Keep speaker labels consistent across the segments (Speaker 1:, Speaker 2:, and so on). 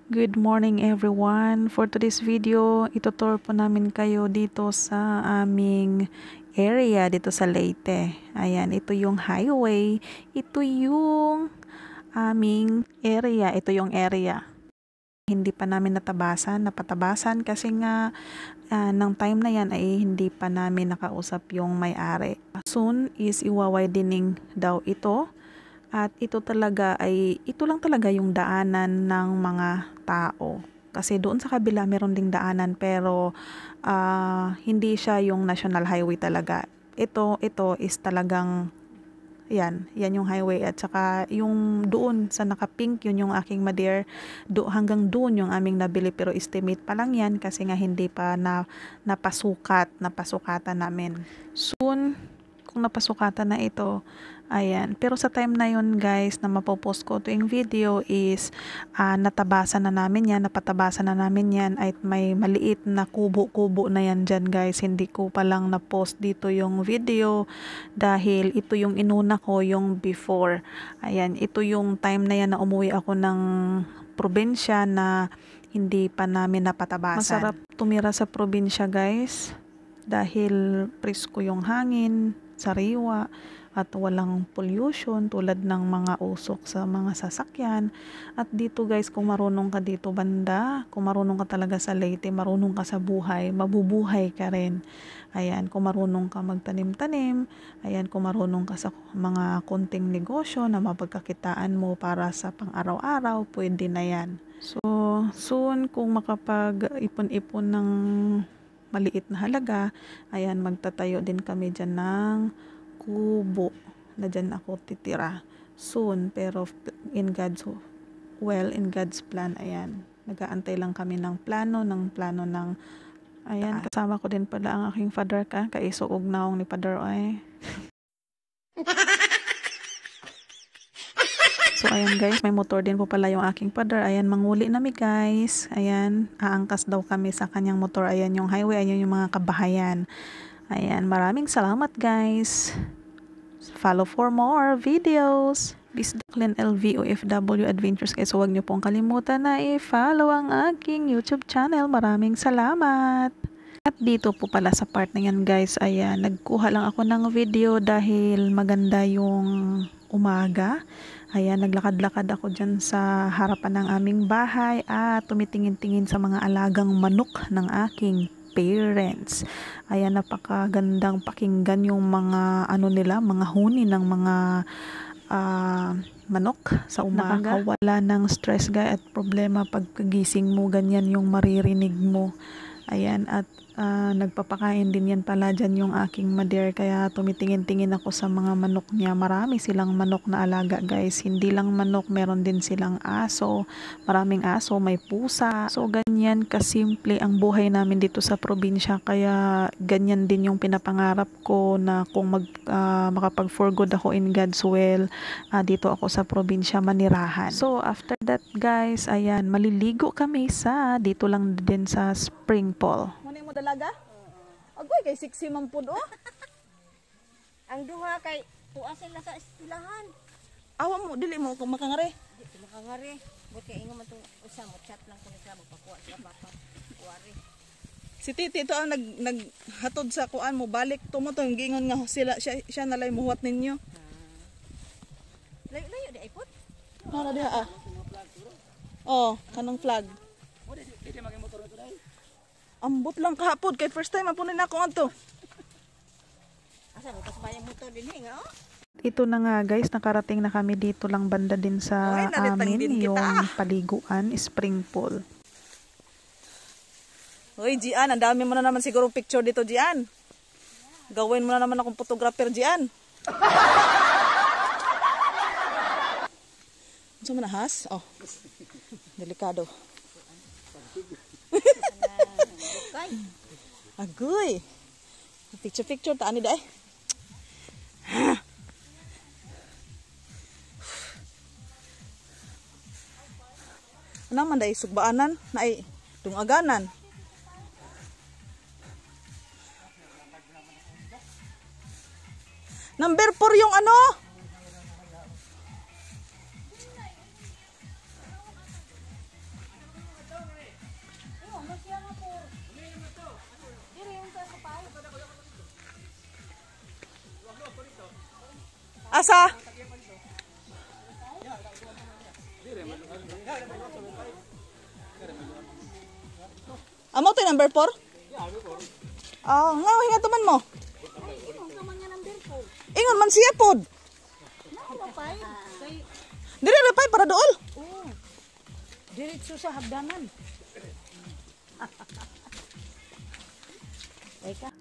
Speaker 1: Good morning everyone. For today's video, itutur po namin kayo dito sa aming area dito sa Leyte. Ayan, ito yung highway. Ito yung aming area. Ito yung area. Hindi pa namin napatabasan kasi nga ng time na yan ay hindi pa namin nakausap yung may-ari. Soon is iwa-widening daw ito. At ito lang talaga yung daanan ng mga tao. Kasi doon sa kabila meron ding daanan pero hindi siya yung national highway talaga. Ito is talagang yan yung highway at saka yung doon sa naka-pink yun yung aking Madeir. Hanggang doon yung aming nabili pero estimate pa lang yan kasi nga hindi pa napasukatan namin. Soon kung napasukatan na ito, ayan. Pero sa time na yun guys na mapopost ko ito yung video is napatabasan na namin yan at may maliit na kubo-kubo na yan dyan guys. Hindi ko pa lang na-post dito yung video dahil ito yung inuna ko yung before. Ayan, ito yung time na yan na umuwi ako ng probinsya na hindi pa namin napatabasan. Masarap tumira sa probinsya guys dahil presko yung hangin, sariwa at walang pollution tulad ng mga usok sa mga sasakyan. At dito guys, kung marunong ka dito banda, kung marunong ka talaga sa Leyte, marunong ka sa buhay, mabubuhay ka rin. Ayan, kung marunong ka magtanim-tanim, ayan, kung marunong ka sa mga konting negosyo na mapagkakitaan mo para sa pang-araw-araw, pwede na yan. So, soon kung makapag-ipon-ipon ng maliit na halaga, ayan, magtatayo din kami dyan ng kubo na dyan ako titira soon, pero in God's plan, ayan, nag-aantay lang kami ng plano ng ayan, kasama ko din pala ang aking father kaisuog naong ni father ay. So, ayan guys, may motor din po pala yung aking father. Ayan, manguli nami guys. Ayan, aangkas daw kami sa kanyang motor. Ayan yung highway, ayan yung mga kabahayan. Ayan, maraming salamat guys. Follow for more videos. Bisdaklin LV OFW Adventures guys. So, huwag niyo pong kalimutan na i-follow ang aking YouTube channel. Maraming salamat. At dito po pala sa part na yan guys, ayan, nagkuha lang ako ng video dahil maganda yung umaga. Ayan, naglakad-lakad ako dyan sa harapan ng aming bahay at tumitingin-tingin sa mga alagang manok ng aking parents. Ayan, napakagandang pakinggan yung mga mga huni ng mga manok sa umaga. Nakakawala ng stress guys at problema pagkagising mo, ganyan yung maririnig mo. Ayan, at nagpapakain din yan pala dyan yung aking Madeir, kaya tumitingin-tingin ako sa mga manok niya. Marami silang manok na alaga guys, hindi lang manok, meron din silang aso, maraming aso, may pusa. So ganyan kasimple ang buhay namin dito sa probinsya, kaya ganyan din yung pinapangarap ko na kung makapag for good ako in God's will, dito ako sa probinsya manirahan. So after that guys, ayan, maliligo kami dito lang din sa spring pool.
Speaker 2: Muna mo dalaga? Agoy kay siksi man pud oh.
Speaker 3: Ang duha kay puasin na sa istilahan.
Speaker 2: Awa mo dili mo kung makangare.
Speaker 3: Dili makangare. Buti ingon man tong usa mo chat lang ko sa magpakuha sa baka. Kuwari.
Speaker 2: Si Titi ito ang naghatod sa kuan mo, balik tumo to gingon nga siya nalay muhuwat ninyo.
Speaker 3: Layo di ay put.
Speaker 2: Ano diha Oh, kanang flag. Ambot lang kahapon kay first time apunin ako ngadto.
Speaker 3: Asa mo pasbayang motor dinhi nga oh.
Speaker 1: Ito na nga guys, nakarating na kami dito lang banda din sa amin yung paliguan, spring pool.
Speaker 2: Hoy Gian, ang dami mo na naman siguro picture dito Gian. Gawin mo na naman akong photographer Gian. Unsa man ahas? Oh. Delikado. Agoy. Picture ta ani day. Ano man day sugbaanan na ay dungaganan. Number 4 yung ano? Asa? Amo to number 4? Oh, nga hinga tuman mo. Ingon man siya pod. Dire repay para dool.
Speaker 3: Diretso sa hagdanan.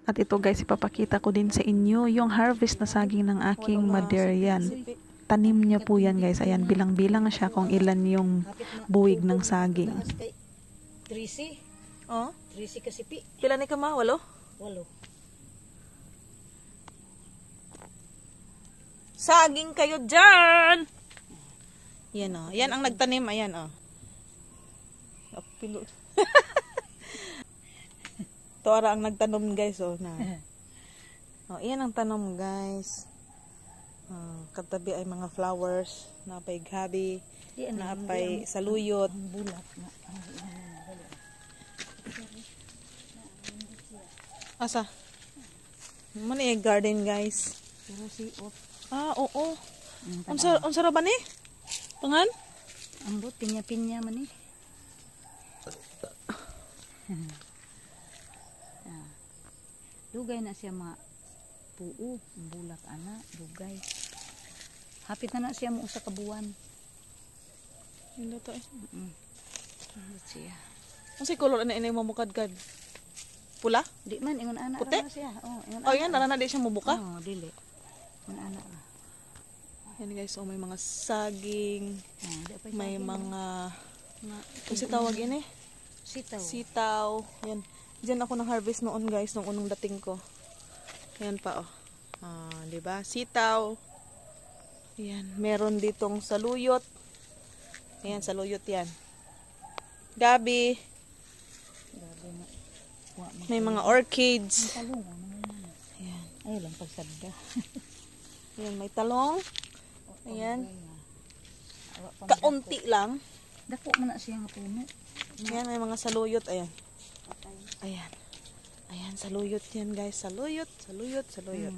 Speaker 1: At ito guys, ipapakita ko din sa inyo yung harvest na saging ng aking mother yan. Tanim niya po yan guys. Ayan, bilang-bilang siya kung ilan yung buwig ng saging.
Speaker 3: 13.
Speaker 2: Oh,
Speaker 3: 13 kasi pi.
Speaker 2: pila ni ka ma? 8?
Speaker 3: 8.
Speaker 2: Saging kayo dyan! Yan o. Yan ang nagtanim. Ayan o. Apilo. Ito ara ang nagtanom guys o. Na. O, yan ang tanom guys. Katabi ay mga flowers. Napay gabi. Napay saluyot.
Speaker 3: Bulat na.
Speaker 2: Asa? Muna yung garden guys.
Speaker 3: Pero si Ot.
Speaker 2: Ah, oo. Unsa ra ba ni? Pangan?
Speaker 3: Ambot, pinya-pinya man eh. Dugay na siya puo, bulak ana, dugay. Hapit na siya mo usa ka buwan.
Speaker 2: Hindi to eh.
Speaker 3: Ambot siya.
Speaker 2: Unsa color ana inay mo mukadkad? Pula?
Speaker 3: Di man ingon ana
Speaker 2: Puti?
Speaker 3: ra siya. Oh, ingon
Speaker 2: Oh, yan. Nara na di siya mubuka.
Speaker 3: Oh, dili. Ingon ana ra.
Speaker 2: Yan guys. Oh, may mga saging. May mga... Kung si tawag yun eh.
Speaker 3: Sitaw.
Speaker 2: Sitaw. Yan. Diyan ako nang-harvest noon guys. Nung unang dating ko. Yan pa oh. Diba? Sitaw. Yan. Meron ditong saluyot. Ayan, saluyot yan. Gabi. May mga orchids. Ayan.
Speaker 3: Ay lang pagsabda.
Speaker 2: Ayan, may talong. Ayan. Kaunti lang.
Speaker 3: Dako man na siya nga puno.
Speaker 2: Ayan, may mga saluyot. Ayan. Ayan. Ayan, saluyot yan guys. Saluyot, saluyot, saluyot.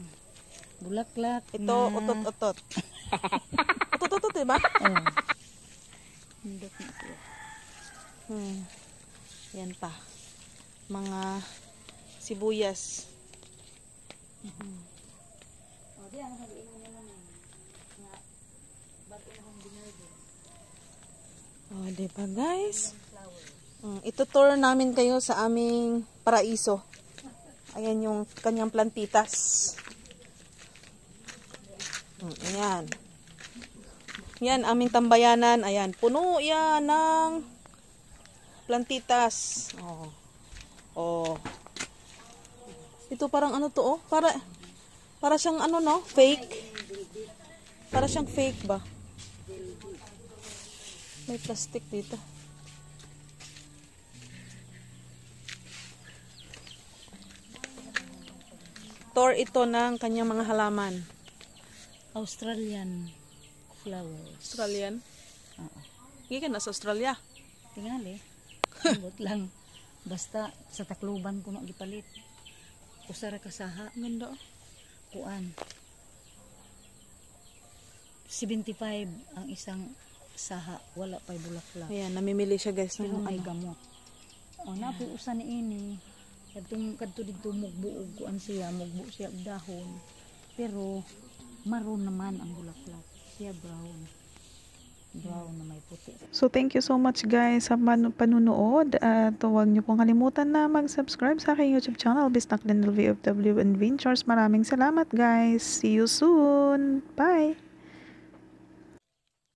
Speaker 3: Bulaklak.
Speaker 2: Ito, utot-utot. Utot-utot, diba?
Speaker 3: Oh. Hindot na siya.
Speaker 2: Yan pa. Mga sibuyas. Oh, diba guys? Itutour namin kayo sa aming paraiso. Ayan yung kanyang plantitas. Ayan. Yan, aming tambayanan. Ayan, puno yan ng plantitas. Oh. Oh. Ito parang ano to, oh? Para siyang ano, no? Fake. Para siyang fake ba? May plastic dito. Tour ito ng kanyang mga halaman.
Speaker 3: Australian flowers.
Speaker 2: Australian?
Speaker 3: Oo.
Speaker 2: Hindi ka na sa Australia.
Speaker 3: Tingali. Ambot lang. Basta sa Tacloban ko na gipalit. Usa ra kasaha.
Speaker 2: Ganda.
Speaker 3: Kuan. 75 ang isang saha. Wala pa'y bulaklak.
Speaker 2: Ayan, namimili siya guys.
Speaker 3: Pero ay gamot. O, napoy usa ni ini. Kadto dito mugbuog kuan siya. Mugbu siya og dahon. Pero maroon naman ang bulaklak. Siya brown. Brown na may puti.
Speaker 1: So thank you so much guys sa panunood at huwag niyo pong kalimutan na mag-subscribe sa aking YouTube channel Bisnak Dental VFW Adventures. Maraming salamat guys. See you soon. Bye!